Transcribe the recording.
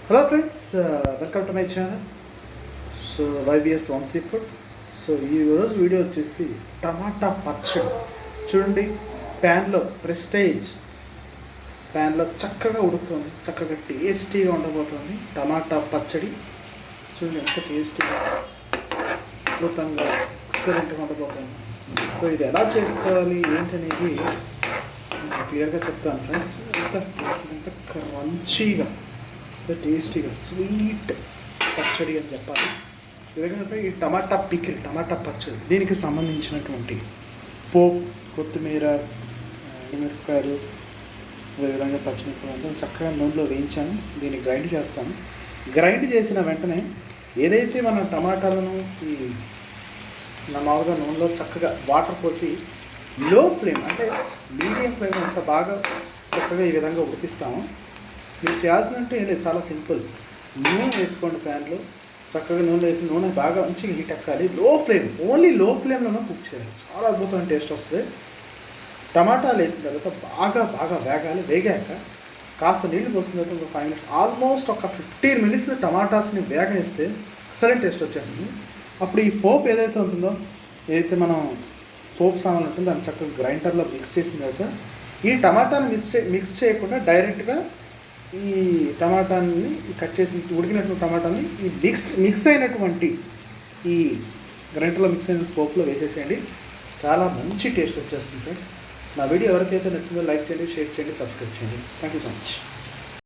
Hello friends, welcome to my channel. So YBS one sea food. So ఈరోజు video వచ్చేసి tomato పచ్చడి. చూడండి, ప్యాన్లో ప్రెస్టేజ్ ప్యాన్లో చక్కగా ఉడుకుతుంది, చక్కగా టేస్టీగా ఉండబోతుంది టమాటా పచ్చడి. చూడండి ఎంత టేస్టీగా అద్భుతంగా ఎక్సలెంట్గా ఉండబోతుంది. సో ఇది ఎలా చేసుకోవాలి ఏంటనేది క్లియర్గా చెప్తాను ఫ్రెండ్స్. ఎంత క్రంచీగా, టేస్టీగా స్వీట్ పచ్చడి అని చెప్పాలి. ఎందుకంటే ఈ టమాటా పికిల్, టమాటా పచ్చడి, దీనికి సంబంధించినటువంటి పోపు, కొత్తిమీర, మిరపకాయలు, అదేవిధంగా పచ్చిమిరపకాయలు చక్కగా నూనెలో వేయించాను. దీన్ని గ్రైండ్ చేస్తాను. గ్రైండ్ చేసిన వెంటనే ఏదైతే మన టమాటాలను ఈ మామూలుగా నూనెలో చక్కగా వాటర్ పోసి లో ఫ్లేమ్ అంటే మీడియం ఫ్లేమ్ అంత బాగా చక్కగా ఈ విధంగా ఉడికిస్తాము. మీరు చేయాల్సిందంటే ఏం లేదు, చాలా సింపుల్. నూనె వేసుకోండి ప్యాన్లో. చక్కగా నూనె వేసి నూనె బాగా మంచిగా హీట్ ఎక్కాలి. లో ఫ్లేమ్, ఓన్లీ లో ఫ్లేమ్లోనే కుక్ చేయాలి. చాలా అద్భుతమైన టేస్ట్ వస్తుంది. టమాటాలు వేసిన తర్వాత బాగా బాగా వేగాలి. వేగాక కాస్త నీళ్ళు పోసిన తర్వాత ఒక 5 minutes, ఆల్మోస్ట్ ఒక 15 minutes టమాటాస్ని వేగనిస్తే ఎక్సలెంట్ టేస్ట్ వచ్చేస్తుంది. అప్పుడు ఈ పోపు ఏదైతే ఉంటుందో, ఏదైతే మనం పోపు సామాన్లు ఉంటుందో దాన్ని చక్కగా గ్రైండర్లో మిక్స్ చేసిన తర్వాత ఈ టమాటాని మిక్స్ చేయకుండా డైరెక్ట్గా ఈ టమాటాని కట్ చేసి ఉడికినటువంటి టమాటాని ఈ మిక్స్ అయినటువంటి ఈ గ్రైండర్లో మిక్స్ అయిన పోపులో వేసేసేయండి. చాలా మంచి టేస్ట్ వచ్చేస్తుంది ఫ్రెండ్స్. నా వీడియో ఎవరికైతే నచ్చిందో లైక్ చేయండి, షేర్ చేయండి, సబ్స్క్రైబ్ చేయండి. Thank you so much.